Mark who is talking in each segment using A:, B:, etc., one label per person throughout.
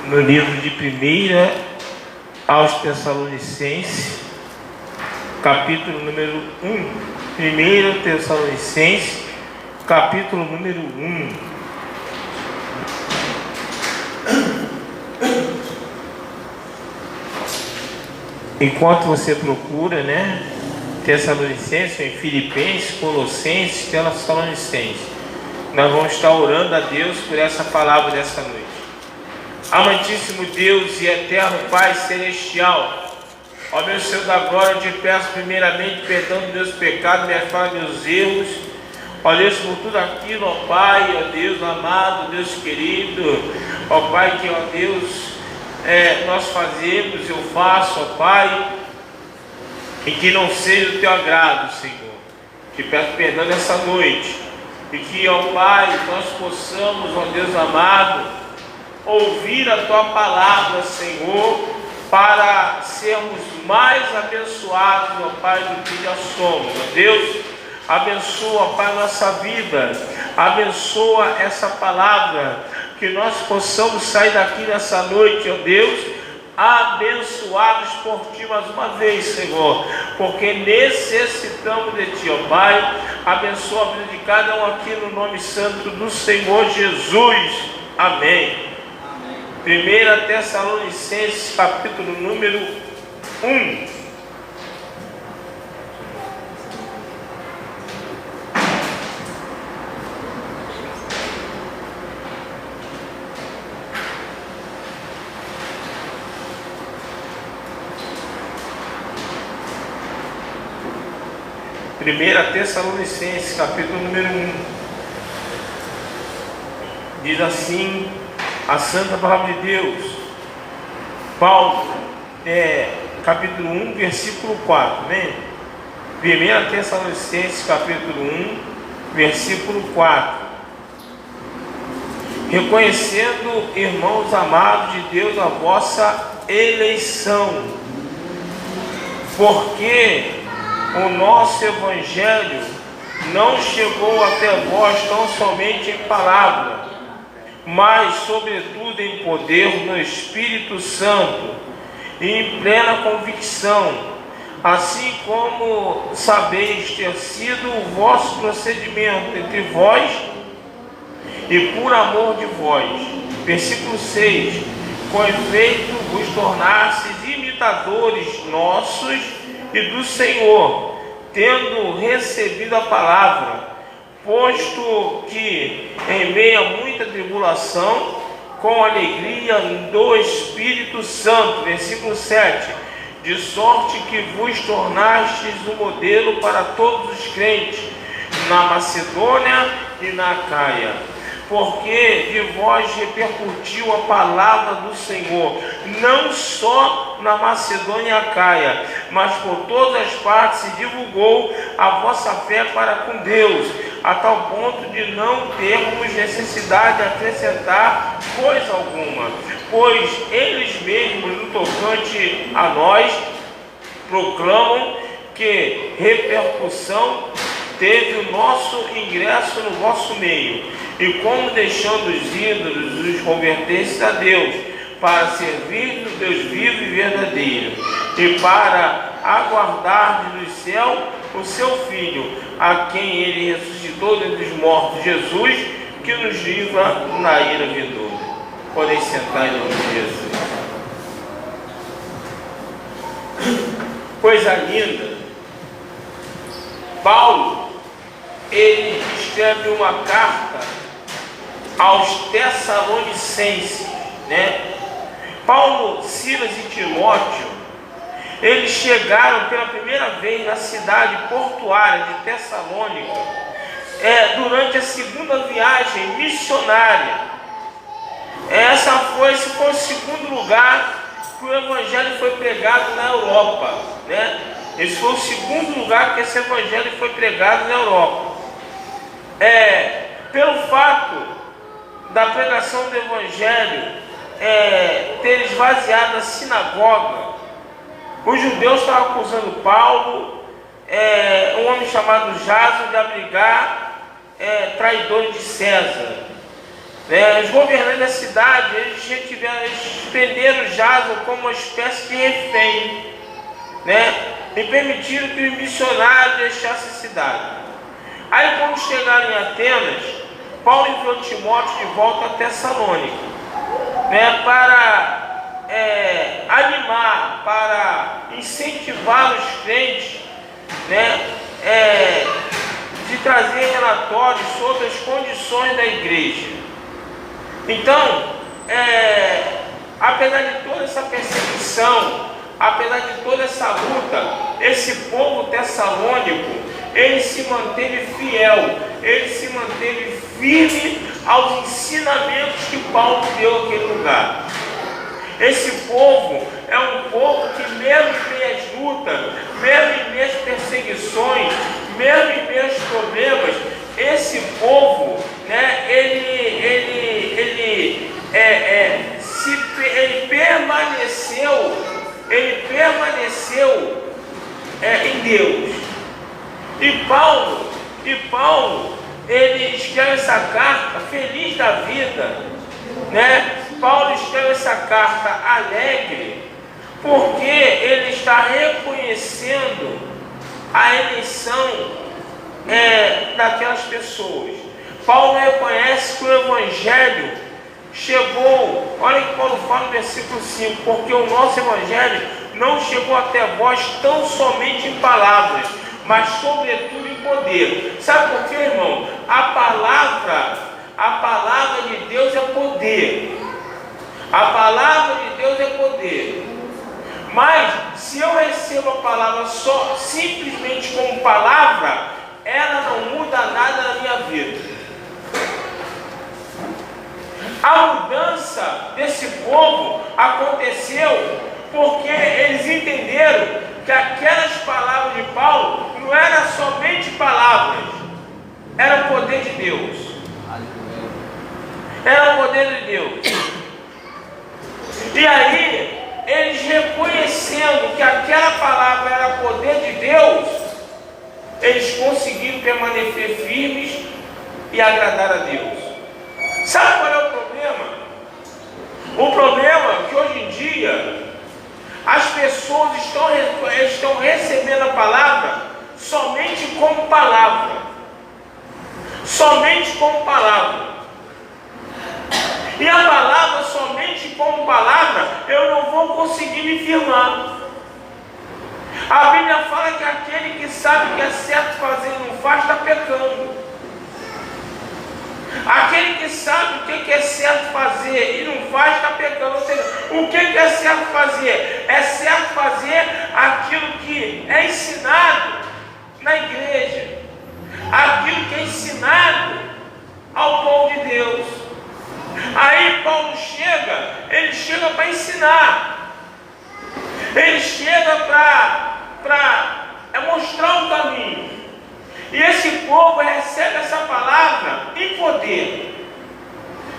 A: no livro de 1 aos Tessalonicenses, capítulo número 1. 1 Tessalonicenses, capítulo número 1. Enquanto você procura, Tessalonicenses, em Filipenses, Colossenses, Tessalonicenses, nós vamos estar orando a Deus por essa palavra dessa noite. Amantíssimo Deus e eterno Pai Celestial, ó meu Senhor da glória, eu te peço primeiramente perdão dos meus pecados, minhas falhas, meus erros, ó Deus, por tudo aquilo, ó Pai, ó Deus amado, Deus querido, ó Pai, que, ó Deus, nós fazemos, eu faço, ó Pai, e que não seja do teu agrado, Senhor. Te peço perdão nessa noite, e que, ó Pai, nós possamos, ó Deus amado, ouvir a tua palavra, Senhor, para sermos mais abençoados, ó Pai, do que já somos. Ó Deus, abençoa, ó Pai, a nossa vida, abençoa essa palavra, que nós possamos sair daqui nessa noite, ó Deus, abençoados por Ti mais uma vez, Senhor, porque necessitamos de Ti, ó Pai. Abençoa a vida de cada um aqui no nome santo do Senhor Jesus. Amém. 1 Tessalonicenses, capítulo número 1. Primeira Tessalonicenses, capítulo número 1. Diz assim a santa palavra de Deus. Paulo, capítulo 1, versículo 4, né? 1 Tessalonicenses, capítulo 1, versículo 4. Reconhecendo, irmãos amados de Deus, a vossa eleição, porque o nosso evangelho não chegou até vós tão somente em palavra, mas sobretudo em poder no Espírito Santo e em plena convicção, assim como sabeis ter sido o vosso procedimento entre vós e por amor de vós. Versículo 6. Com efeito vos tornastes imitadores nossos e do Senhor, tendo recebido a palavra, posto que em meio a muita tribulação, com alegria do Espírito Santo, versículo 7, de sorte que vos tornastes um modelo para todos os crentes na Macedônia e na Acaia, porque de vós repercutiu a palavra do Senhor, não só na Macedônia e Acaia, mas por todas as partes se divulgou a vossa fé para com Deus, a tal ponto de não termos necessidade de acrescentar coisa alguma, pois eles mesmos, no tocante a nós, proclamam que repercussão teve o nosso ingresso no vosso meio, e como deixando os ídolos os convertestes a Deus, para servir o Deus vivo e verdadeiro, e para aguardar do céu o seu Filho, a quem ele ressuscitou dentre os mortos, Jesus, que nos livra na ira vindoura. Podem sentar em nome de Jesus. Coisa linda. Paulo, ele escreve uma carta aos Tessalonicenses, Paulo, Silas e Timóteo, eles chegaram pela primeira vez na cidade portuária de Tessalônica, durante a segunda viagem missionária. Esse foi o segundo lugar que o evangelho foi pregado na Europa, Esse foi o segundo lugar que esse evangelho foi pregado na Europa. Pelo fato da pregação do evangelho ter esvaziado a sinagoga, os judeus estavam acusando Paulo, um homem chamado Jason, de abrigar traidores de César. Os governantes da cidade, eles prenderam Jason como uma espécie de refém, e permitiram que os missionários deixassem a cidade. Aí, quando chegaram em Atenas, Paulo enviou Timóteo de volta a Tessalônica, para animar, para incentivar os crentes, de trazer relatórios sobre as condições da igreja. Então, apesar de toda essa perseguição, apesar de toda essa luta, esse povo tessalônico, ele se manteve fiel, ele se manteve firme aos ensinamentos que Paulo deu àquele lugar. Esse povo é um povo que, mesmo em meio às lutas, mesmo em meio às perseguições, mesmo em meio aos problemas, esse povo, ele permaneceu em Deus. E Paulo, ele escreve essa carta feliz da vida, Paulo escreve essa carta alegre, porque ele está reconhecendo a eleição daquelas pessoas. Paulo reconhece que o Evangelho chegou, olha o que Paulo fala no versículo 5, porque o nosso Evangelho não chegou até vós tão somente em palavras, mas sobretudo em poder. Sabe por quê, irmão? A palavra de Deus é poder. A palavra de Deus é poder. Mas se eu recebo a palavra só simplesmente como palavra, ela não muda nada na minha vida. A mudança desse povo aconteceu porque eles entenderam que aquelas palavras de Paulo não eram somente palavras, era o poder de Deus. Era o poder de Deus. E aí, eles reconhecendo que aquela palavra era poder de Deus, eles conseguiram permanecer firmes e agradar a Deus. Sabe qual é o problema? O problema é que hoje em dia as pessoas estão recebendo a palavra somente como palavra. Somente como palavra. E a palavra somente como palavra, eu não vou conseguir me firmar. A Bíblia fala que aquele que sabe o que é certo fazer e não faz, está pecando. Aquele que sabe o que é certo fazer e não faz, está pecando. Ou seja, o que é certo fazer? É certo fazer aquilo que é ensinado na igreja, aquilo que é ensinado ao povo de Deus. Aí Paulo ele chega para ensinar, ele chega para mostrar um caminho. E esse povo recebe essa palavra em poder.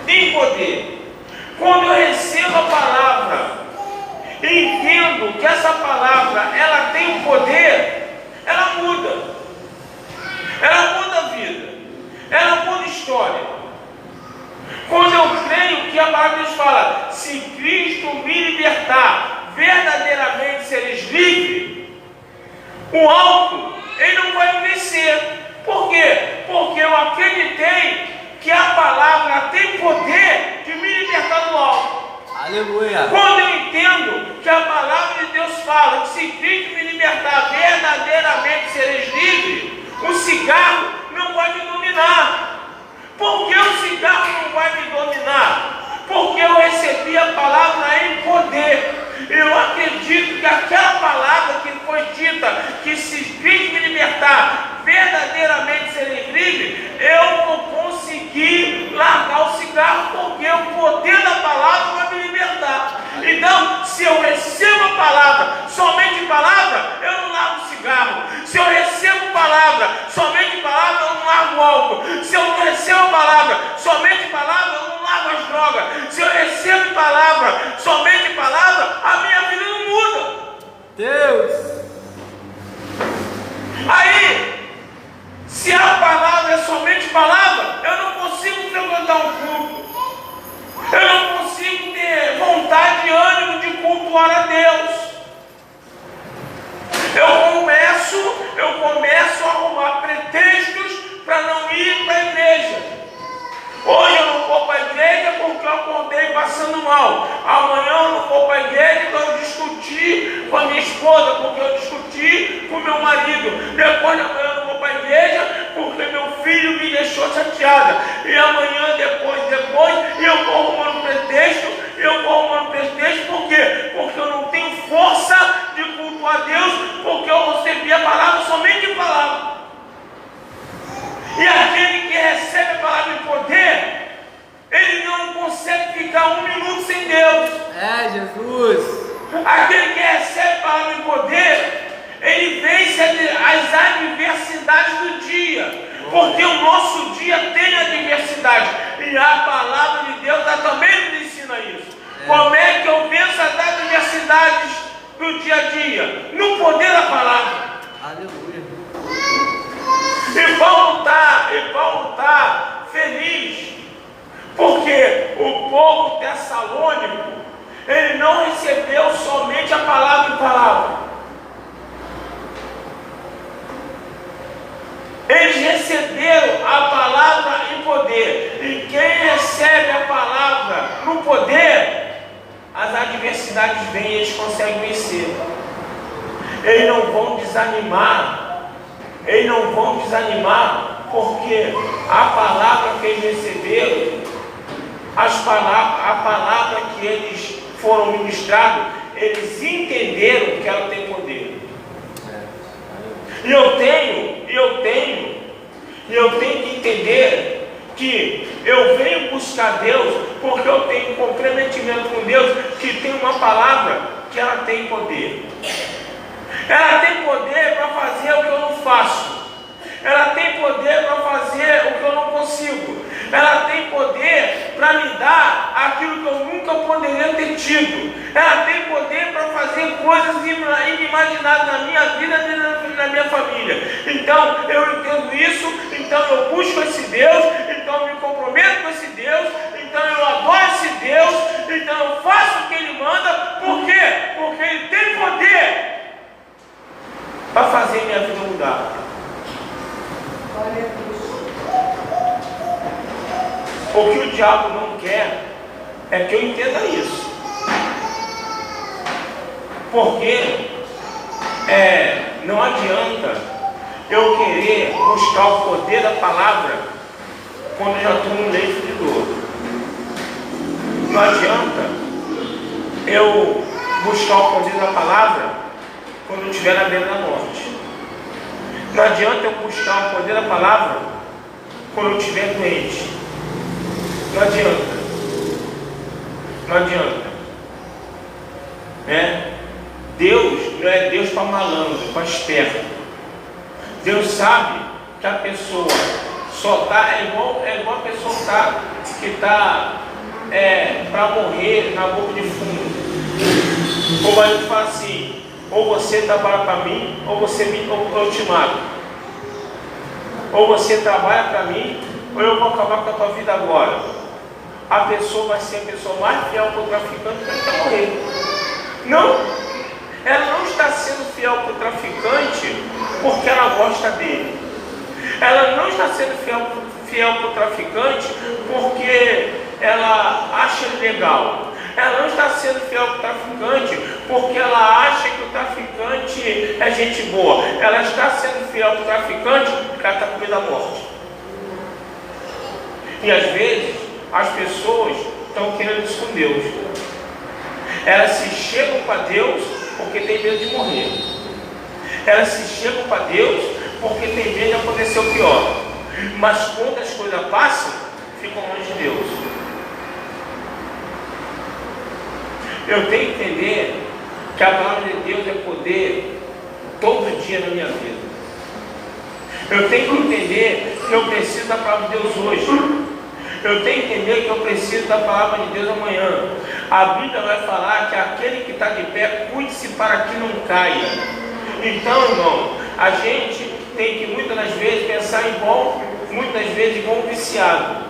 A: Em poder. Quando eu recebo a palavra e entendo que essa palavra ela tem um poder, ela muda. Ela muda a vida. Ela muda a história. Quando eu creio que a palavra de Deus fala, se Cristo me libertar, verdadeiramente seres livres, o alto, ele não vai me vencer. Por quê? Porque eu acreditei que a palavra tem poder de me libertar do alto.
B: Aleluia.
A: Quando eu entendo que a palavra de Deus fala que se Cristo me libertar, verdadeiramente seres livres, o cigarro não vai me dominar. Por que o cigarro não vai me dominar? Porque eu recebi a palavra em poder. Eu acredito que aquela palavra que foi dita, que se Cristo me libertar, verdadeiramente ser livre, eu vou conseguir largar o cigarro, porque o poder da palavra vai me libertar. Então, se eu recebo a palavra, somente palavra, eu não largo o cigarro. Se eu recebo palavra, somente palavra, eu não largo o álcool. Se eu não recebo a palavra, somente palavra, eu não largo as drogas. Se eu recebo palavra, somente palavra, a minha vida não muda.
B: Deus.
A: Aí, se a palavra é somente palavra, eu não consigo frequentar um culto. mal. Amanhã eu não vou para a igreja porque eu discuti com a minha esposa, porque eu discuti com o meu marido. Depois de amanhã eu não vou para a igreja porque meu filho me deixou chateada. E amanhã, depois, eu vou arrumando pretexto. Por quê? Porque eu não tenho força de cultuar a Deus, porque eu recebi a palavra somente em palavra. E aquele que recebe a palavra em poder, ele não consegue ficar um minuto sem Deus.
B: É, Jesus.
A: Aquele que recebe a palavra em poder, ele vence as adversidades do dia. Porque o nosso dia tem adversidade. E a palavra de Deus também nos ensina isso. Como é que eu venço as adversidades do dia a dia? No poder da palavra.
B: Aleluia.
A: E Paulo está feliz, porque o povo tessalônico, ele não recebeu somente a palavra em palavra. Eles receberam a palavra em poder. E quem recebe a palavra no poder, as adversidades vêm e eles conseguem vencer. Eles não vão desanimar. Porque a palavra que eles receberam, a palavra que eles foram ministrados, eles entenderam que ela tem poder. E eu tenho que entender que eu venho buscar Deus porque eu tenho um comprometimento com Deus, que tem uma palavra que ela tem poder. Ela tem poder para fazer o que eu não faço. Ela tem poder para fazer o que eu não consigo. Ela tem poder para me dar aquilo que eu nunca poderia ter tido. Ela tem poder para fazer coisas inimagináveis na minha vida e na minha família. Então eu entendo isso, então eu busco esse Deus, então eu me comprometo com esse Deus, então eu adoro esse Deus, então eu faço o que Ele manda. Por quê? Porque Ele tem poder para fazer minha vida mudar. O que o diabo não quer é que eu entenda isso. Porque não adianta eu querer buscar o poder da palavra quando eu já estou no leito de dor. Não adianta eu buscar o poder da palavra quando eu estiver na beira da morte. Não adianta eu buscar o poder da palavra quando eu estiver doente. Não adianta. Deus não é Deus para malandro, para esperto. Deus sabe que a pessoa só está, é igual a pessoa que está para morrer na boca de fundo. Ou a gente fala assim: ou você trabalha para mim, ou eu te mato. Ou você trabalha para mim, ou eu vou acabar com a tua vida agora. A pessoa vai ser a pessoa mais fiel para o traficante que ele quer morrer. Não, ela não está sendo fiel para o traficante porque ela gosta dele. Ela não está sendo fiel para o traficante porque ela acha ele legal. Ela não está sendo fiel para o traficante porque ela acha que o traficante é gente boa. Ela está sendo fiel para o traficante porque ela está com medo da morte. E às vezes as pessoas estão querendo isso com Deus. Elas se chegam para Deus porque tem medo de morrer. Elas se chegam para Deus porque tem medo de acontecer o pior. Mas quando as coisas passam, ficam longe de Deus. Eu tenho que entender que a palavra de Deus é poder todo dia na minha vida. Eu tenho que entender que eu preciso da palavra de Deus hoje. Eu tenho que entender que eu preciso da palavra de Deus amanhã. A Bíblia vai falar que aquele que está de pé, cuide-se para que não caia. Então, irmão, a gente tem que muitas das vezes pensar igual um viciado.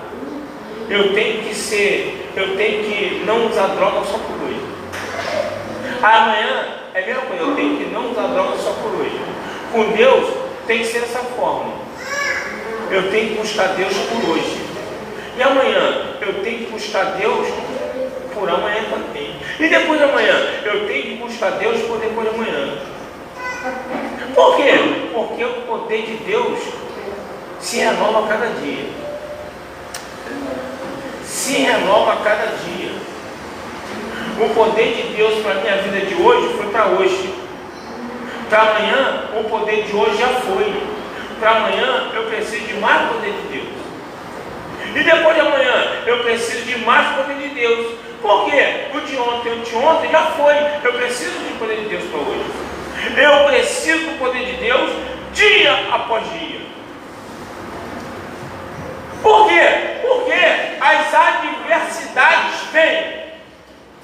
A: Eu tenho que não usar droga só por hoje. Amanhã é a mesma coisa, eu tenho que não usar droga só por hoje. Com Deus tem que ser dessa forma. Eu tenho que buscar Deus por hoje. E amanhã eu tenho que buscar Deus por amanhã E depois de amanhã? Eu tenho que buscar Deus por depois de amanhã. Por quê? Porque o poder de Deus se renova a cada dia. Se renova a cada dia. O poder de Deus para a minha vida de hoje foi para hoje. Para amanhã, o poder de hoje já foi. Para amanhã, eu preciso de mais poder de Deus. E depois de amanhã, eu preciso de mais poder de Deus. Por quê? O de ontem já foi. Eu preciso do poder de Deus para hoje. Eu preciso do poder de Deus dia após dia. Por quê? Porque as adversidades vêm.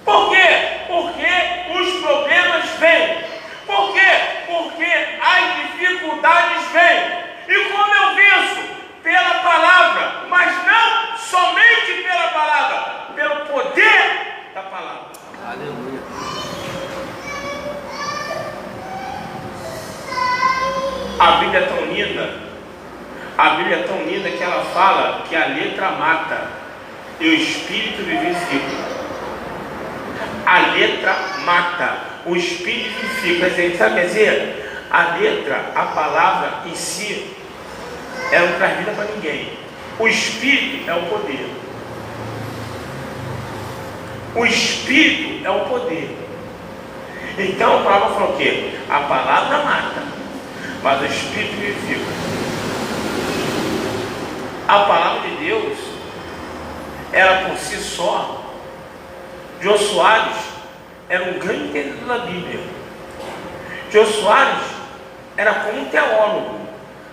A: Por quê? Porque os problemas vêm. Por quê? Porque as dificuldades vêm. E como eu venço? Pela palavra, mas não somente pela palavra, pelo poder da palavra.
B: Aleluia.
A: A Bíblia é tão linda, a Bíblia é tão linda que ela fala que a letra mata e o Espírito vivifica. A letra mata, o Espírito vivifica. Sabe dizer? A letra, a palavra em si, ela não traz vida para ninguém. O Espírito é o poder. O Espírito é o poder. Então a palavra falou o quê? A palavra mata, mas o Espírito vivifica. A palavra de Deus, ela por si só, Jô Soares era um grande entendedor da Bíblia. Jô Soares era como um teólogo,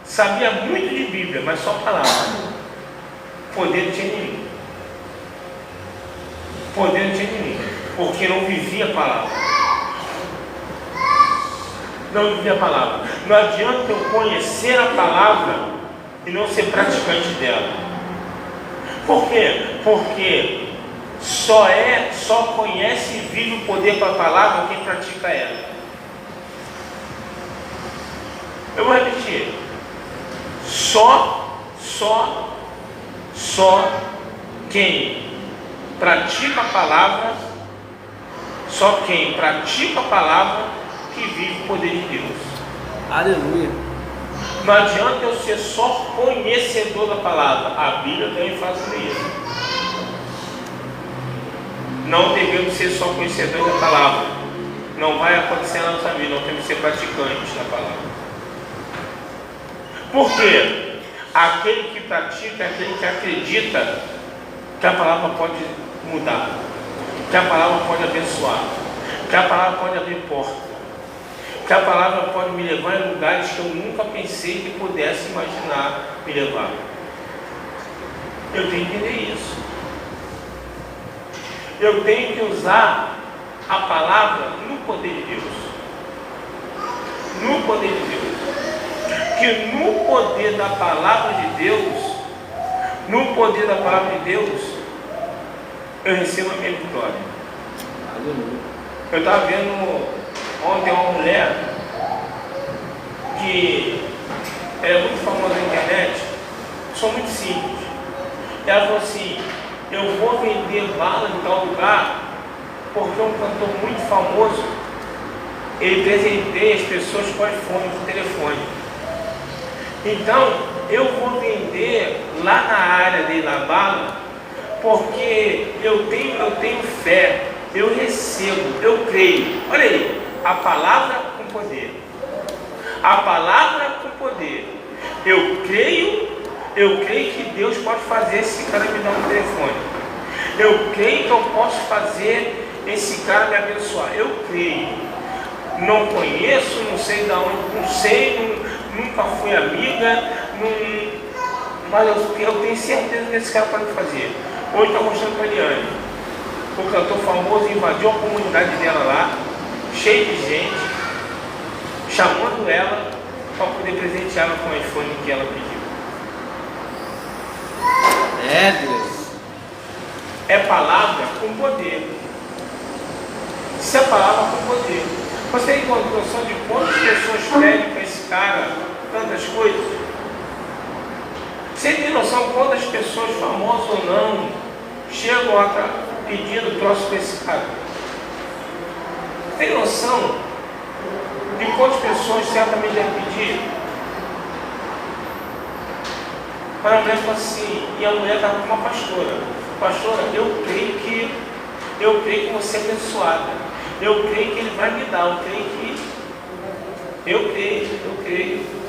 A: sabia muito de Bíblia, mas só palavra. Poder não tinha ninguém. Poder não tinha ninguém, porque não vivia a palavra. Não vivia a palavra. Não adianta eu conhecer a palavra e não ser praticante dela. Por quê? Porque só conhece e vive o poder para a palavra quem pratica ela. Eu vou repetir. Só quem pratica a palavra, só quem pratica a palavra que vive o poder de Deus.
B: Aleluia.
A: Não adianta eu ser só conhecedor da palavra. A Bíblia também faz isso. Não devemos ser só conhecedores da palavra. Não vai acontecer na nossa vida. Não temos que ser praticantes da palavra. Por quê? Aquele que pratica é aquele que acredita que a palavra pode mudar, que a palavra pode abençoar, que a palavra pode abrir porta, que a palavra pode me levar em lugares que eu nunca pensei que pudesse imaginar me levar. Eu tenho que entender isso. Eu tenho que usar a palavra no poder de Deus. No poder de Deus. Que no poder da palavra de Deus, no poder da palavra de Deus, eu recebo a minha vitória. Eu estava vendo ontem uma mulher que é muito famosa na internet, sou muito simples. Ela falou assim: eu vou vender bala em tal lugar porque um cantor muito famoso, ele presenteia as pessoas com iPhone, com telefone. Então, eu vou vender lá na área dele, na bala, porque eu tenho fé, eu recebo, eu creio. Olha aí, a palavra com poder. A palavra com poder. Eu creio que Deus pode fazer esse cara me dar um telefone. Eu creio que eu posso fazer esse cara me abençoar. Eu creio. Não conheço, não sei de onde, não sei, nunca fui amiga, mas eu tenho certeza que esse cara pode fazer. Hoje está mostrando para a Eliane. O cantor famoso invadiu a comunidade dela lá, cheio de gente, chamando ela para poder presenteá-la com o iPhone que ela pediu.
B: É, Deus.
A: É palavra com poder. Isso é palavra com poder. Você tem noção de quantas pessoas pedem para esse cara tantas coisas? Você tem noção de quantas pessoas, famosas ou não, chegam pedindo troço para esse cara? Tem noção de quantas pessoas certamente devem pedir? Para a mulher falar assim, e a mulher estava com uma pastora. Pastora, eu creio que você é abençoada. Eu creio que ele vai me dar. Eu creio.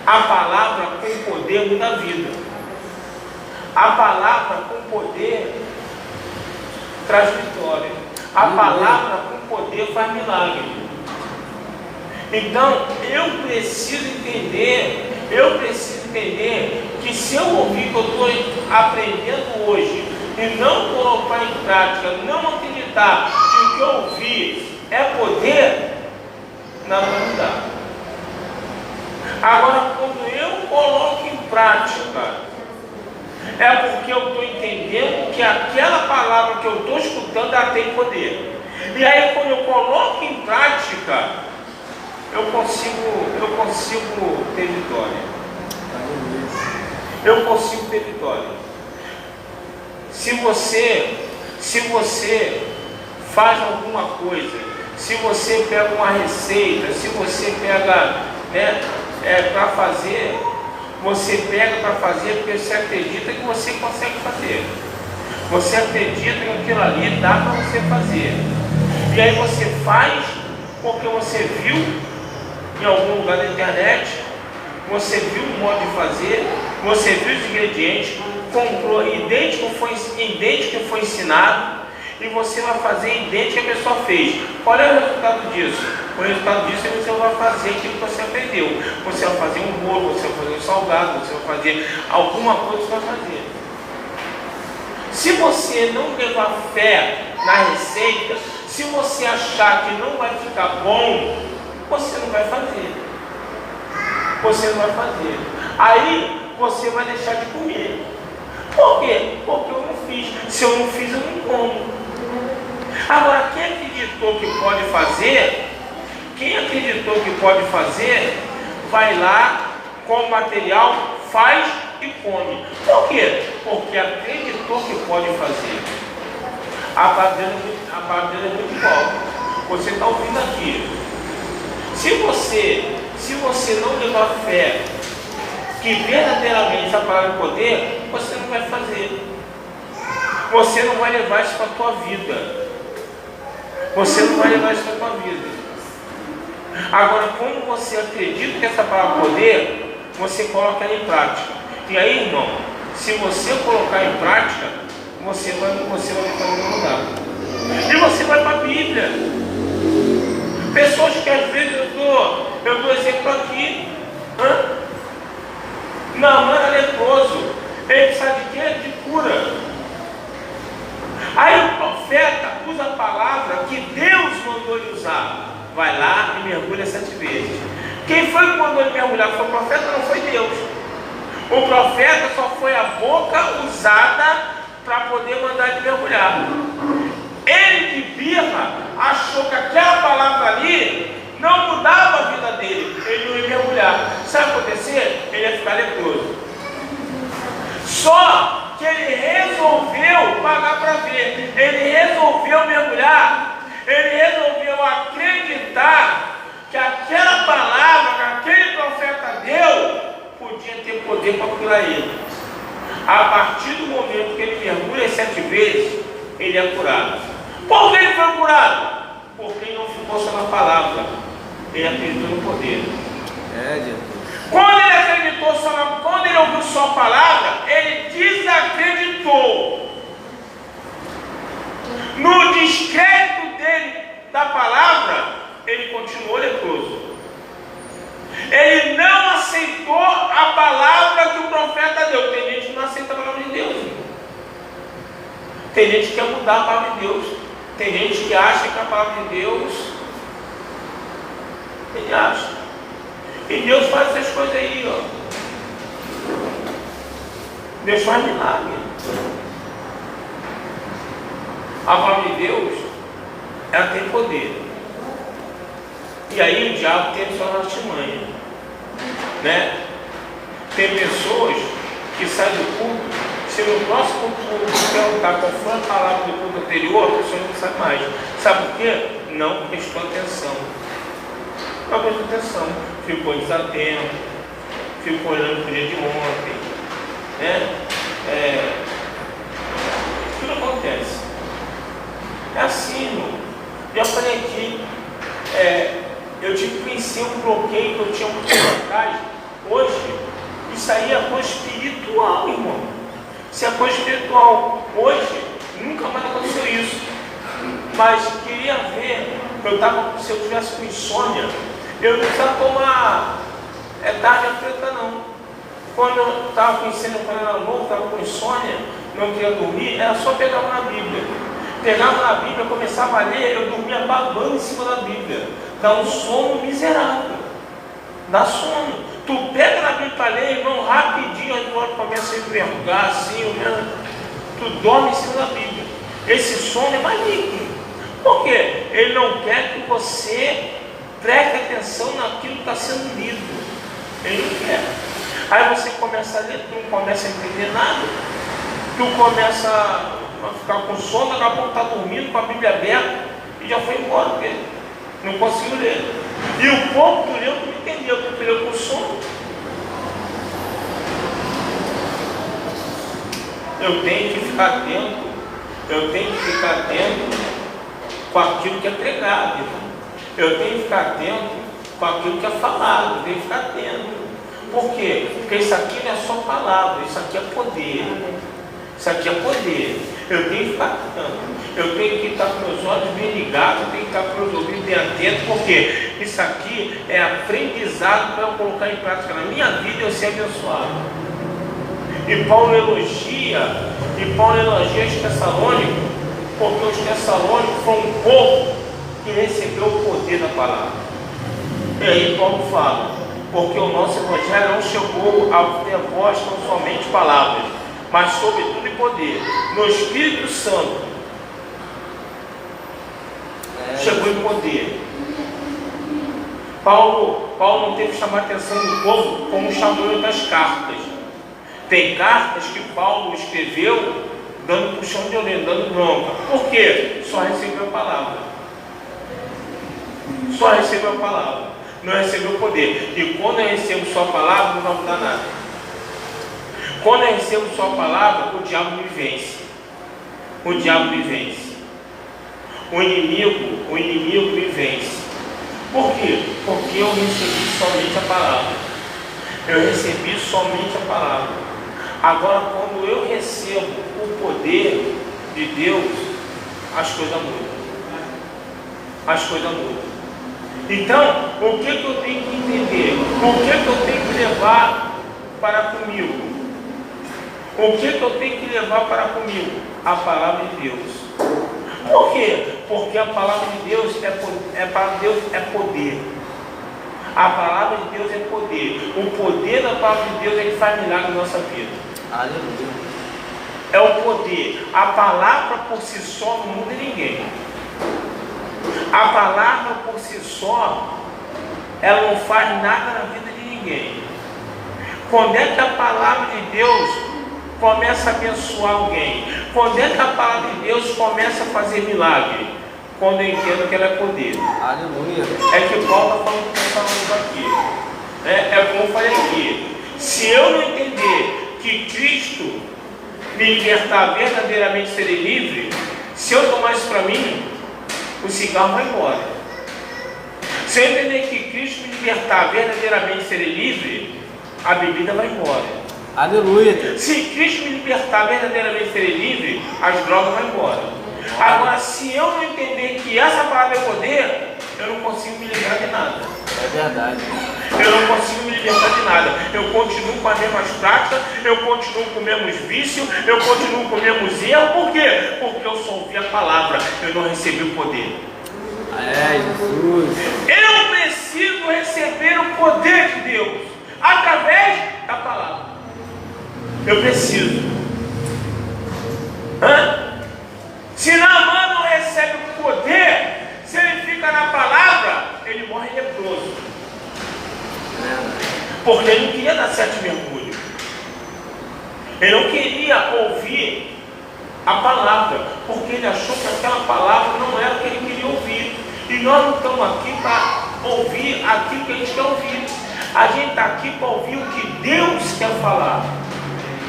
A: A palavra com poder muda a vida. A palavra com poder traz vitória. A palavra com poder faz milagre. Então, eu preciso entender que se eu ouvir que eu estou aprendendo hoje e não colocar em prática, não acreditar que o que eu ouvi é poder, nada vai mudar. Agora, quando eu coloco em prática, é porque eu estou entendendo que aquela palavra que eu estou escutando, ela tem poder. E aí, quando eu coloco em prática, eu consigo ter vitória. Eu consigo ter vitória. Se você faz alguma coisa, se você pega uma receita, se você pega para fazer, você pega para fazer porque você acredita que você consegue fazer. Você acredita que aquilo ali dá para você fazer. E aí você faz porque você viu em algum lugar da internet, você viu o modo de fazer, você viu os ingredientes, comprou idêntico que foi ensinado, e você vai fazer idêntico que a pessoa fez. Qual é o resultado disso? O resultado disso é que você vai fazer aquilo que você aprendeu. Você vai fazer um bolo, você vai fazer um salgado, você vai fazer alguma coisa que você vai fazer. Se você não levar fé na receita, se você achar que não vai ficar bom, você não vai fazer. Você não vai fazer. Aí você vai deixar de comer. Por quê? Porque eu não fiz. Se eu não fiz, eu não como. Agora, quem acreditou que pode fazer, vai lá com o material, faz e come. Por quê? Porque acreditou que pode fazer. A palavra é muito igual. Você está ouvindo aqui. Se você não levar fé que verdadeiramente essa palavra é poder, você não vai fazer. Você não vai levar isso para a tua vida. Agora, como você acredita que essa palavra é poder, você coloca ela em prática. E aí, irmão, se você colocar em prática, você vai ficar no meu lugar. E você vai para a Bíblia. Pessoas que às vezes eu dou exemplo aqui. Naamã era leproso. Ele precisa de quê? De cura. Aí o profeta usa a palavra que Deus mandou ele usar. Vai lá e mergulha 7 vezes. Quem foi que mandou ele mergulhar? Foi o profeta, não foi Deus. O profeta só foi a boca usada para poder mandar ele mergulhar. Ele de birra achou que aquela palavra ali não mudava a vida dele. Ele não ia mergulhar. Sabe o que acontecer? Ele ia ficar leproso. Só que ele resolveu pagar para ver. Ele resolveu mergulhar. Ele resolveu acreditar que aquela palavra que aquele profeta deu podia ter poder para curar ele. A partir do momento que ele mergulha 7 vezes, ele é curado. Por que ele foi curado? Porque ele não ficou só na palavra, ele acreditou no poder. Quando ele acreditou quando ele ouviu só a palavra, ele desacreditou. No descrédito dele da palavra, ele continuou leproso. Ele não aceitou a palavra que o profeta deu. Tem gente que não aceita a palavra de Deus. Tem gente que quer mudar a palavra de Deus. Tem gente que acha que a palavra de Deus, ele acha. E Deus faz essas coisas aí, ó. Deus faz milagre. A palavra de Deus, ela tem poder. E aí o diabo tem a sua artimanha, né? Tem pessoas que saem do culto Se no próximo culto perguntar qual foi a palavra do culto anterior, a pessoa não sabe mais. Sabe por quê? Não prestou atenção. Não prestou atenção. Ficou desatento, ficou olhando para o dia de ontem. Tudo acontece. É assim, irmão. Já falei aqui, eu tive que vencer um bloqueio que eu tinha muito tempo atrás. Hoje, isso aí é coisa espiritual, irmão. Isso é coisa espiritual. Hoje, nunca mais aconteceu isso. Mas queria ver, se eu tivesse com insônia, eu não precisava tomar tarja preta não. Quando eu estava com insônia, quando eu era novo, estava com insônia, não queria dormir, era só pegar na Bíblia. Pegava na Bíblia, começava a ler, eu dormia babando em cima da Bíblia. Dá um sono miserável. Dá sono. Tu pega na Bíblia para ler, irmão, rapidinho, agora começa a envergar assim, olhando. Tu dorme em cima da Bíblia. Esse sono é maligno. Por quê? Ele não quer que você preste atenção naquilo que está sendo lido. Ele não quer. Aí você começa a ler, tu não começa a entender nada. Tu começa a ficar com sono, daqui a pouco está dormindo com a Bíblia aberta e já foi embora, porque não conseguiu ler. E o pouco que leu, tu não entendeu, tu leu com sono. Eu tenho que ficar atento, com aquilo que é pregado, eu tenho que ficar atento com aquilo que é falado, eu tenho que ficar atento. Por quê? Porque isso aqui não é só palavra, isso aqui é poder. Isso aqui é poder. Eu tenho que ficar atento. Eu tenho que estar com meus olhos bem ligados, eu tenho que estar com meus ouvidos bem atentos, porque isso aqui é aprendizado para eu colocar em prática na minha vida e eu ser abençoado. E Paulo elogia os Tessalônicos, porque os Tessalônicos foram um povo que recebeu o poder da palavra. E aí Paulo fala, porque o nosso evangelho não chegou a vós tão somente palavras, mas sobretudo em poder, no Espírito Santo. Chegou em poder. Paulo não teve que chamar a atenção do povo como chamou em outras cartas. Tem cartas que Paulo escreveu dando puxão de orelha, dando bronca. Por quê? Só recebeu a palavra. Só recebeu a palavra. Não recebeu o poder. E quando eu recebo só a palavra, não vai mudar nada. Quando eu recebo só a palavra, o diabo me vence. O diabo me vence. O inimigo me vence. Por quê? Porque eu recebi somente a palavra. Eu recebi somente a palavra. Agora, quando eu recebo o poder de Deus, as coisas mudam. As coisas mudam. Então, o que eu tenho que entender? O que eu tenho que levar para comigo? O que eu tenho que levar para comigo? A palavra de Deus. Por quê? Porque a palavra de Deus é poder. A palavra de Deus é poder. O poder da palavra de Deus é que faz milagre na nossa vida.
B: Aleluia.
A: É o poder. A palavra por si só não muda ninguém. A palavra por si só, ela não faz nada na vida de ninguém. Quando é que a palavra de Deus começa a abençoar alguém? Quando é que a palavra de Deus começa a fazer milagre? Quando eu entendo que ela é poder.
B: Aleluia.
A: É que Paulo está falando com essa luz aqui. É como eu falei aqui. Se eu não entender que Cristo me libertar verdadeiramente, serei livre, se eu tomar isso para mim, o cigarro vai embora. Se eu entender que Cristo me libertar verdadeiramente, serei livre, a bebida vai embora.
B: Aleluia.
A: Se Cristo me libertar verdadeiramente, serei livre, as drogas vão embora. Agora, se eu não entender que essa palavra é poder, eu não consigo me livrar de nada.
B: É verdade.
A: Eu não consigo me libertar de nada. Eu continuo com as mesmas práticas, eu continuo com os mesmos vícios, eu continuo com os mesmos erros. Por quê? Porque eu só ouvi a palavra, eu não recebi o poder.
B: Jesus.
A: Eu preciso receber o poder de Deus através da palavra. Eu preciso. Se Naamã não recebe o poder, se ele fica na palavra, ele morre leproso. Porque ele não queria dar 7 mergulhos. Ele não queria a palavra, porque ele achou que aquela palavra não era o que ele queria ouvir. E nós não estamos aqui para ouvir aquilo que a gente quer ouvir. A gente está aqui para ouvir o que Deus quer falar.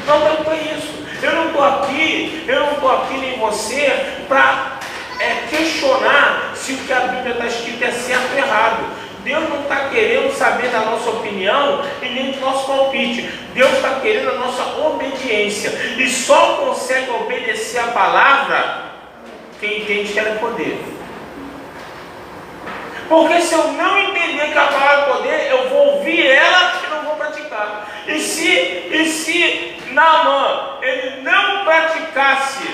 A: Não estamos para isso. Eu não estou aqui nem você para questionar se o que a Bíblia está escrito é certo ou errado. Deus não está querendo saber da nossa opinião e nem do nosso palpite. Deus está querendo a nossa obediência. E só consegue obedecer a palavra quem entende que ela é poder. Porque se eu não entender que a palavra é poder, eu vou ouvir ela e não vou praticar. E se Naamã ele não praticasse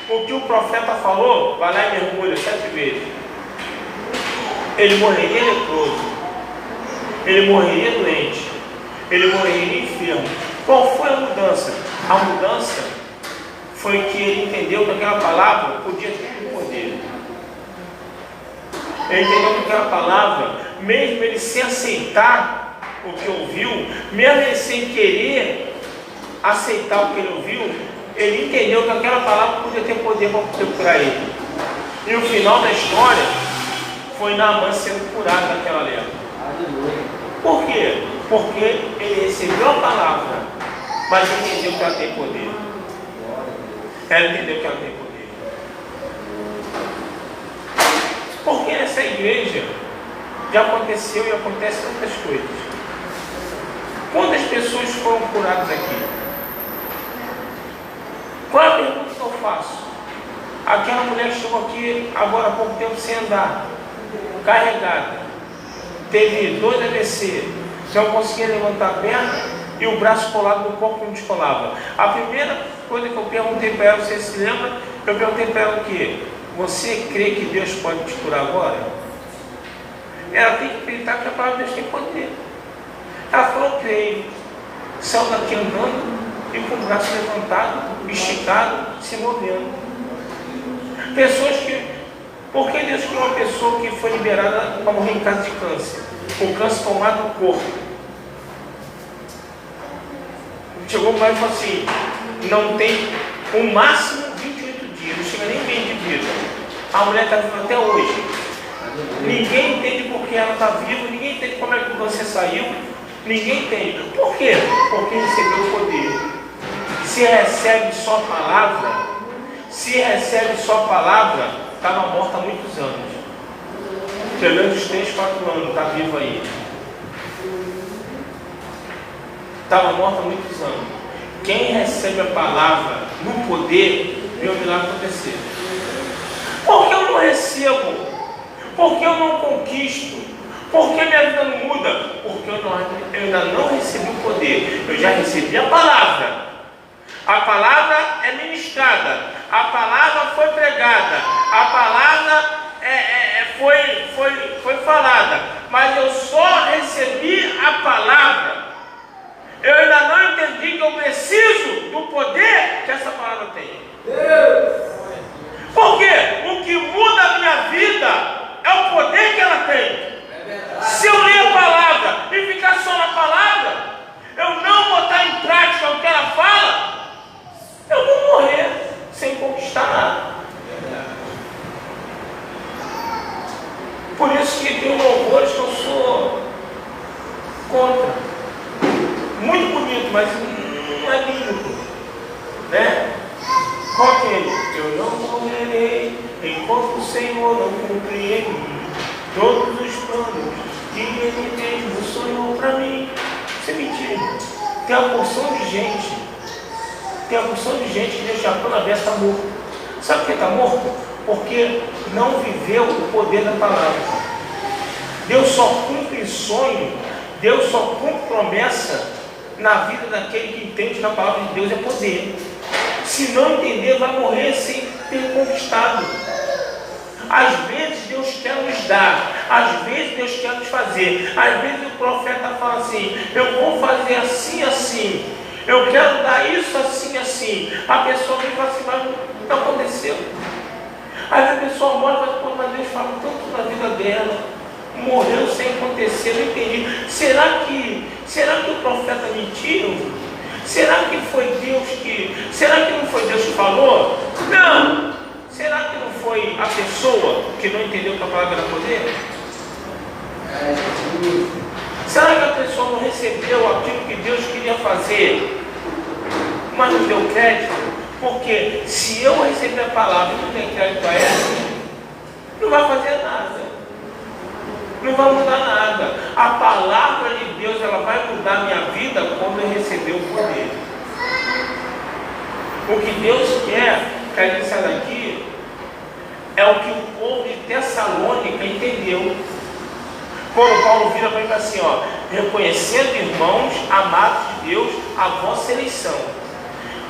A: o que o profeta falou, vai lá e mergulha 7 vezes. Ele morreria leproso, ele morreria doente, ele morreria enfermo. Qual foi a mudança? A mudança foi que ele entendeu que aquela palavra podia ter poder. Ele entendeu que aquela palavra, mesmo ele sem aceitar o que ouviu, mesmo ele sem querer aceitar o que ele ouviu, ele entendeu que aquela palavra podia ter poder para ele. E o final da história foi Naamã sendo curado daquela lepra. Por quê? Porque ele recebeu a palavra, mas entendeu que ela tem poder. Ela entendeu que ela tem poder. Porque nessa igreja já aconteceu e acontece tantas coisas. Quantas pessoas foram curadas aqui? Qual é a pergunta que eu faço? Aquela mulher que chegou aqui agora há pouco tempo sem andar, carregada, teve 2 AVC, não conseguia levantar a perna e o braço colado no corpo não descolava. A primeira coisa que eu perguntei para ela, você se lembra? Eu perguntei para ela o quê? Você crê que Deus pode te curar agora? Ela tem que acreditar que a palavra de Deus tem poder. Ela falou, creio. Saiu daqui andando e com o braço levantado, esticado, se movendo. Pessoas que... Por que Deus criou uma pessoa que foi liberada para morrer em caso de câncer? O câncer tomado no corpo. Chegou para ele e falou assim, não tem o máximo 28 dias, não chega nem mês de vida. A mulher está viva até hoje. Ninguém entende por que ela está viva, ninguém entende como é que o câncer saiu, ninguém entende. Por quê? Porque recebeu o poder. Se recebe só palavra, estava morta há muitos anos. Pelo menos 3, 4 anos, está viva aí. Estava morta há muitos anos. Quem recebe a palavra no poder, vê o milagre acontecer. Por que eu não recebo? Por que eu não conquisto? Por que minha vida não muda? Porque eu ainda não recebi o poder. Eu já recebi a palavra. A palavra é ministrada. A palavra foi pregada. A palavra foi falada. Mas eu só recebi a palavra. Eu ainda não entendi que eu preciso do poder que essa palavra tem. Porque o que muda a minha vida é o poder que ela tem. Se eu ler a palavra e ficar só na palavra, eu não botar em prática o que ela fala, eu vou morrer sem conquistar nada. Por isso que tem louvores que eu sou contra. Muito bonito, mas não é bíblico, né? Qual aquele? Eu não morrerei enquanto o Senhor não cumprir em mim todos os planos que Ele mesmo sonhou para mim. Isso é mentira. Tem uma porção de gente que deixa a plana aberta morto. Sabe por que está morto? Porque não viveu o poder da palavra. Deus só cumpre sonho, Deus só cumpre promessa na vida daquele que entende que a palavra de Deus é poder. Se não entender, vai morrer sem ter conquistado. Às vezes Deus quer nos dar, às vezes Deus quer nos fazer, às vezes o profeta fala assim, eu vou fazer assim, assim, eu quero dar isso assim, assim. A pessoa vem e fala assim, mas não aconteceu. Aí a pessoa morre e fala, pô, mas Deus fala tanto na vida dela, morreu sem acontecer, não entendi. Será que o profeta mentiu? Será que foi Deus que... Será que não foi Deus que falou? Não! porque não entendeu que a palavra era poder? Será que a pessoa não recebeu aquilo que Deus queria fazer, mas não deu crédito? Porque se eu receber a palavra e não der crédito a ela, não vai fazer nada, não vai mudar nada. A palavra de Deus, ela vai mudar a minha vida quando eu receber o poder. O que Deus quer que a gente saia daqui é o que o povo de Tessalônica entendeu. Quando Paulo vira para ele assim, ó, reconhecendo, irmãos, amados de Deus, a vossa eleição,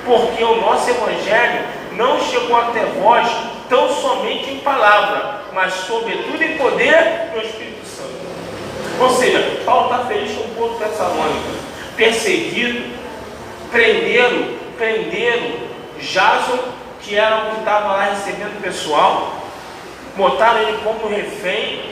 A: porque o nosso evangelho não chegou até vós tão somente em palavra, mas sobretudo em poder no Espírito Santo. Ou seja, Paulo está feliz com o povo de Tessalônica, perseguido, prenderam Jason, que era o que estava lá recebendo o pessoal, botaram ele como refém.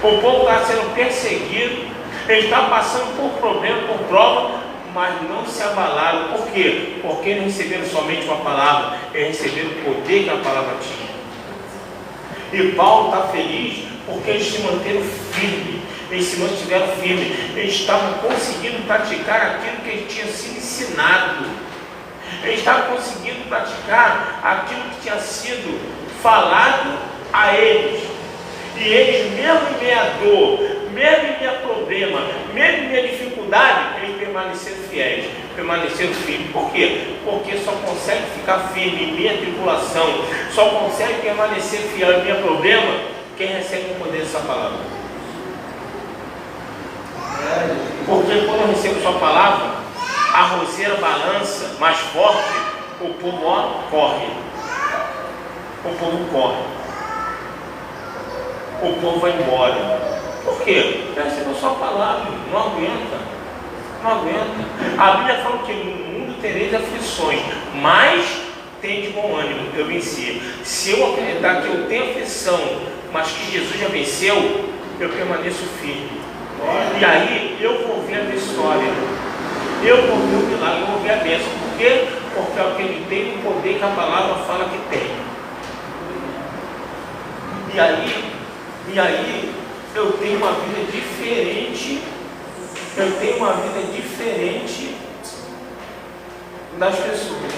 A: O povo está sendo perseguido, ele está passando por problema, por prova, mas não se abalaram. Por quê? Porque não receberam somente uma palavra, eles receberam o poder que a palavra tinha. E Paulo está feliz porque eles se manteram firmes, eles se mantiveram firmes, eles estavam conseguindo praticar aquilo que eles tinham sido ensinado, eles estavam conseguindo praticar aquilo que tinha sido falado a eles. E eles, mesmo em minha dor, mesmo em meu problema, mesmo em minha dificuldade, eles permaneceram fiéis, permaneceram firmes. Por quê? Porque só consegue ficar firme em minha tribulação, só consegue permanecer fiel em meu problema quem recebe o poder dessa palavra. Porque quando eu recebo sua palavra, a roseira balança mais forte, o povo corre. O povo corre. O povo vai embora. Por quê? Recebeu sua palavra, não aguenta. Não aguenta. A Bíblia fala que no mundo tereis aflições, mas tem de bom ânimo, eu venci. Se eu acreditar que eu tenho aflição, mas que Jesus já venceu, eu permaneço firme. E aí eu vou ver a minha história, eu vou ver o milagre, eu vou ver a bênção. Por quê? Porque eu acreditei no poder que a palavra fala que tem. E aí eu tenho uma vida diferente, das pessoas.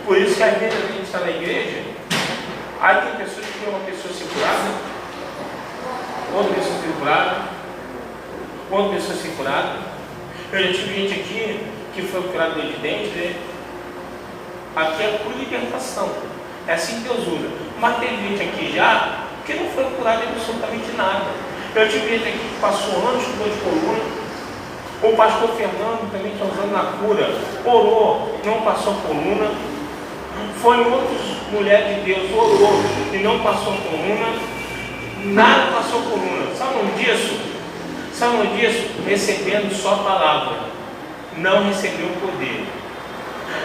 A: Por isso que às vezes a gente está na igreja, aí tem pessoas que tem uma pessoa segurada, outra pessoa segurada, outra pessoa segurada. Eu já tive gente aqui que foi curado de dente, né? Aqui é por libertação, é assim que Deus usa. Mas tem gente aqui já que não foi curado de absolutamente nada. Eu tive gente aqui que passou anos com dor de coluna. O pastor Fernando também está usando na cura, orou, não passou coluna. Foi outras mulheres de Deus, orou e não passou coluna. Nada passou coluna. Sabe disso? Recebendo só a palavra, não recebeu o poder.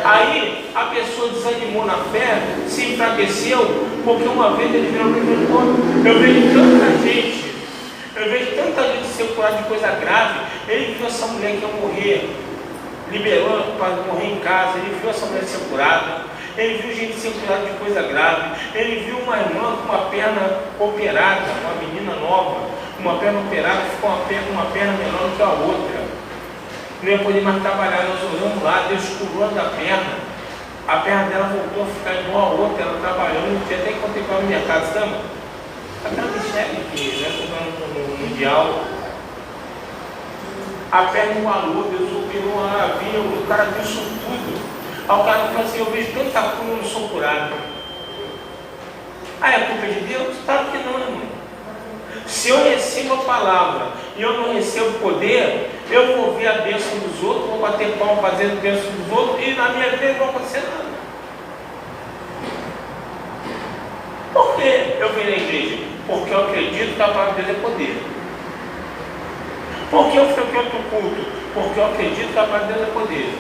A: Aí a pessoa desanimou na fé, se enfraqueceu, porque uma vez ele virou para mim. Eu vejo tanta gente ser curada de coisa grave. Ele viu essa mulher que ia morrer, liberou para morrer em casa. Ele viu essa mulher ser curada. Ele viu gente ser curada de coisa grave. Ele viu uma irmã com uma perna operada, uma menina nova, uma perna operada, ficou uma perna menor do que a outra. Não ia poder mais trabalhar. Nós oramos lá, Deus curou da perna. A perna dela voltou a ficar igual a outra, ela trabalhando. Eu até contei para a minha casa, sabe? Aquela Michelle que no Mundial, a perna igualou, Deus operou uma maravilha, o cara viu isso tudo. Aí o cara falou assim: eu vejo tanta cura, eu não sou curado. Aí a culpa é de Deus? Claro que não, irmão. Se eu recebo a palavra e eu não recebo poder, eu vou ver a bênção dos outros, vou bater palma fazendo a bênção dos outros e na minha vida não vai acontecer nada. Por que eu vim na igreja? Porque eu acredito que a palavra de Deus é poder. Por que eu frequento o culto? Porque eu acredito que a palavra de Deus é poder.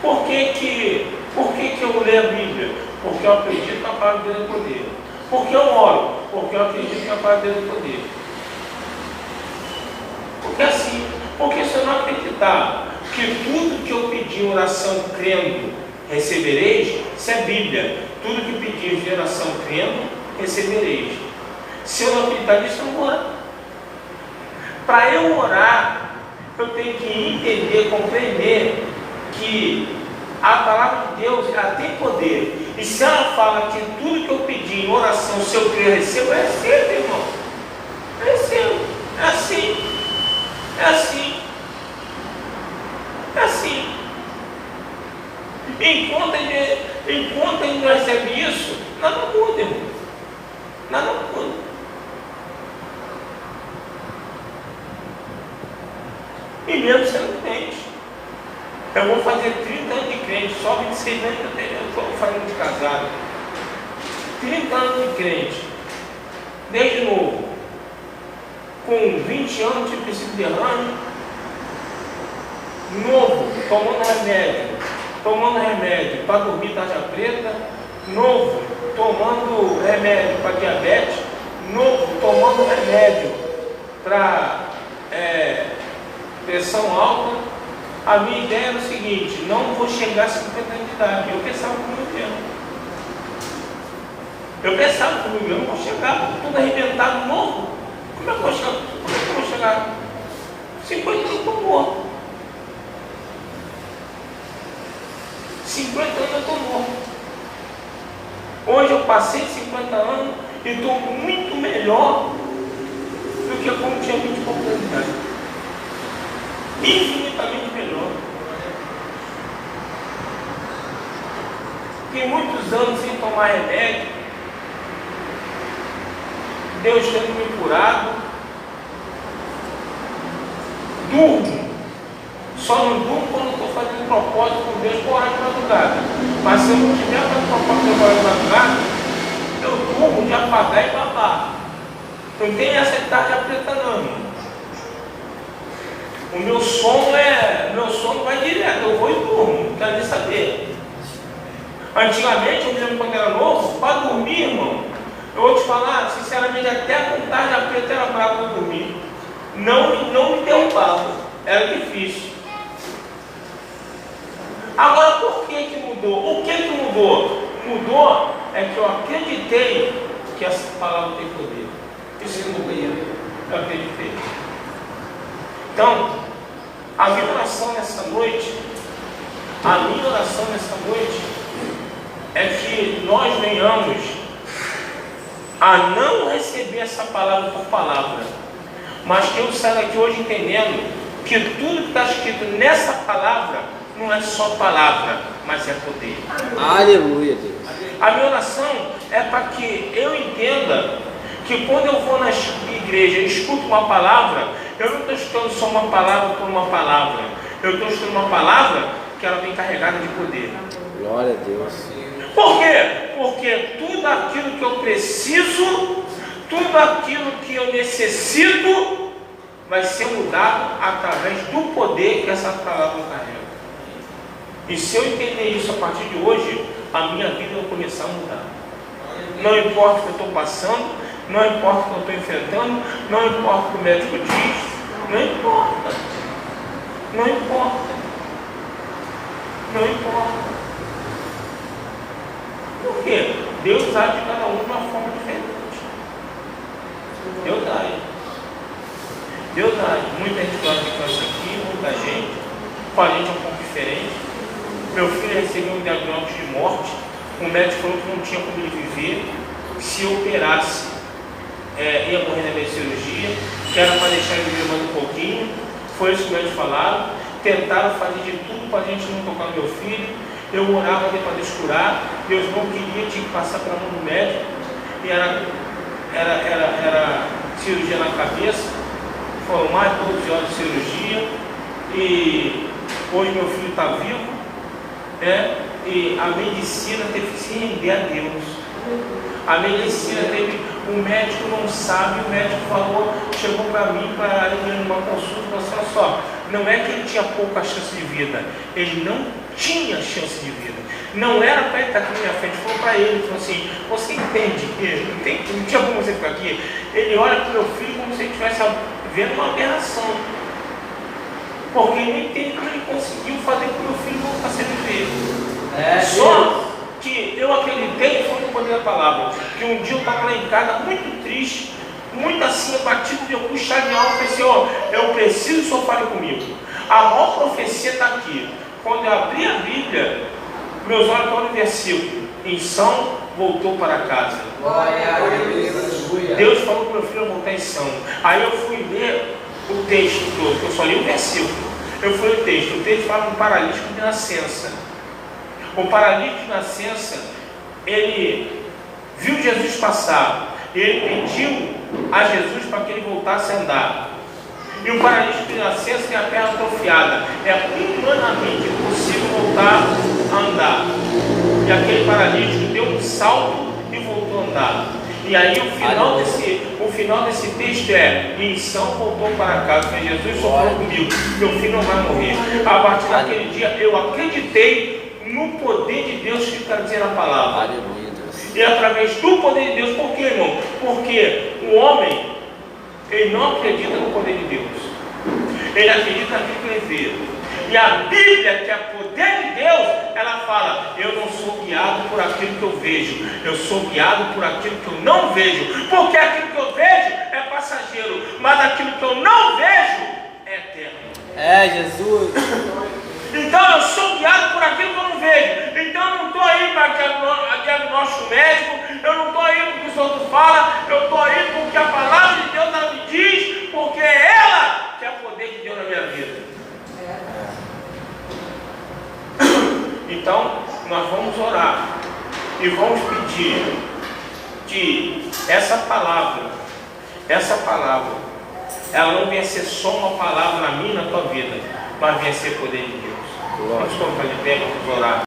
A: Por que eu leio a Bíblia? Porque eu acredito que a palavra de Deus é poder. Por que eu oro? Porque eu acredito que a palavra de Deus é poder. Porque assim, porque se eu não acreditar que tudo que eu pedi em oração crendo recebereis, isso é Bíblia. Tudo que pedis em oração crendo recebereis. Se eu não acreditar nisso, eu não vou orar. Para eu orar, eu tenho que entender, compreender que a palavra de Deus, ela tem poder. E se ela fala que tudo que eu pedi em oração, se eu crer, eu recebo, eu recebo, irmão. Eu recebo. É assim. É assim. É assim. Enquanto ele não recebe isso, nada muda, irmão. Nada muda. E mesmo sendo crente. Eu vou fazer 30 anos de crente, só 26 anos eu estou falando de casado. 30 anos de crente, desde novo. Com 20 anos de princípio de derrame, novo, tomando remédio para dormir tarja preta, novo, tomando remédio para diabetes, novo, tomando remédio para pressão alta. A minha ideia era o seguinte: não vou chegar a 50 anos de idade. Eu pensava comigo mesmo. Eu não vou chegar tudo arrebentado novo. Como é que eu vou chegar? 50 anos eu estou morto. 50 anos eu estou morto. Hoje eu passei 50 anos e estou muito melhor do que quando tinha 20 e poucos anos de idade. Infinitamente melhor. Fiquei muitos anos sem tomar remédio, Deus tendo me curado. Durmo, só não durmo quando estou fazendo propósito com Deus por hora de madrugada. Mas se eu não estiver fazendo propósito por hora de madrugada, eu durmo de apagar e babar. Não tem essa de tarde preta não, irmão. O meu sono vai direto, eu vou e durmo, não quero nem saber. Antigamente, eu me lembro quando era novo, para dormir, irmão, eu vou te falar, sinceramente, até a vontade da preta era brava para dormir. Não me derrubava, era difícil. Agora, por que mudou? O que mudou? Mudou é que eu acreditei que essa palavra tem poder. Isso que mudou, eu acreditei. Então, a minha oração nessa noite é que nós venhamos a não receber essa palavra por palavra, mas que eu saia daqui hoje entendendo que tudo que está escrito nessa palavra não é só palavra, mas é poder.
B: Aleluia, Deus.
A: A minha oração é para que eu entenda que quando eu vou na igreja e escuto uma palavra, eu não estou escutando só uma palavra por uma palavra. Eu estou escutando uma palavra que ela vem carregada de poder.
B: Glória a Deus.
A: Por quê? Porque tudo aquilo que eu preciso, tudo aquilo que eu necessito, vai ser mudado através do poder que essa palavra carrega. E se eu entender isso a partir de hoje, a minha vida vai começar a mudar. Não importa o que eu estou passando, não importa o que eu estou enfrentando, não importa o que o médico diz, não importa. Não importa. Não importa. Por quê? Deus age de cada um de uma forma diferente. Deus age. Muita gente gosta de cansa aqui, muita gente. Com a gente é um pouco diferente. Meu filho recebeu um diagnóstico de morte. O médico falou que não tinha como ele viver. Se operasse, ia morrer na minha cirurgia, que era para deixar ele viver mais um pouquinho. Foi isso que os médicos falaram. Tentaram fazer de tudo para a gente não tocar no meu filho. Eu orava para Deus curar. Deus não queria, tinha que passar pela mão do médico. E era cirurgia na cabeça. Foram mais de 12 horas de cirurgia. E hoje meu filho está vivo. E a medicina teve que se render a Deus. A medicina teve, o médico não sabe, o médico falou, chegou para mim, para ele numa consulta, falou assim: olha só, não é que ele tinha pouca chance de vida, ele não tinha chance de vida. Não era para ele estar aqui na minha frente, falou para ele, falou assim: você entende que não tinha como você ficar aqui? Ele olha para o meu filho como se ele estivesse vendo uma aberração, porque ele não entende como ele conseguiu fazer com que o meu filho voltasse a viver. Só que eu acreditei que foi no poder a palavra. Que um dia eu estava lá em casa muito triste, muito assim, abatido, eu puxar de alma e falei, Senhor, eu preciso que o Senhor fale comigo. A maior profecia está aqui. Quando eu abri a Bíblia, meus olhos estão no versículo. Em São voltou para casa. Deus falou para o meu filho voltar em São. Aí eu fui ler o texto todo, eu só li o versículo. Eu fui ler o texto fala um paralítico de nascença. O paralítico de nascença, ele viu Jesus passar, ele pediu a Jesus para que ele voltasse a andar. E o paralítico de nascença tem a perna atrofiada, é humanamente impossível voltar a andar. E aquele paralítico deu um salto e voltou a andar. E aí o final desse texto é: e São voltou para casa. Jesus falou comigo, meu filho não vai morrer. A partir daquele dia eu acreditei no poder de Deus que está dizendo a palavra. E através do poder de Deus, por quê, irmão? Porque o homem, ele não acredita no poder de Deus, ele acredita naquilo que ele vê. E a Bíblia, que é poder de Deus, ela fala: eu não sou guiado por aquilo que eu vejo, eu sou guiado por aquilo que eu não vejo. Porque aquilo que eu vejo é passageiro, mas aquilo que eu não vejo é eterno.
B: Jesus.
A: Então eu sou guiado por aquilo que eu não vejo. Então eu não estou aí para diagnóstico médico, eu não estou aí porque os outros falam, eu estou aí porque a palavra de Deus ela me diz, porque é ela que é o poder de Deus na minha vida. Então nós vamos orar e vamos pedir que essa palavra, ela não venha ser só uma palavra na minha e na tua vida, mas venha ser poder de Deus. Vamos colocar de pé, vamos orar.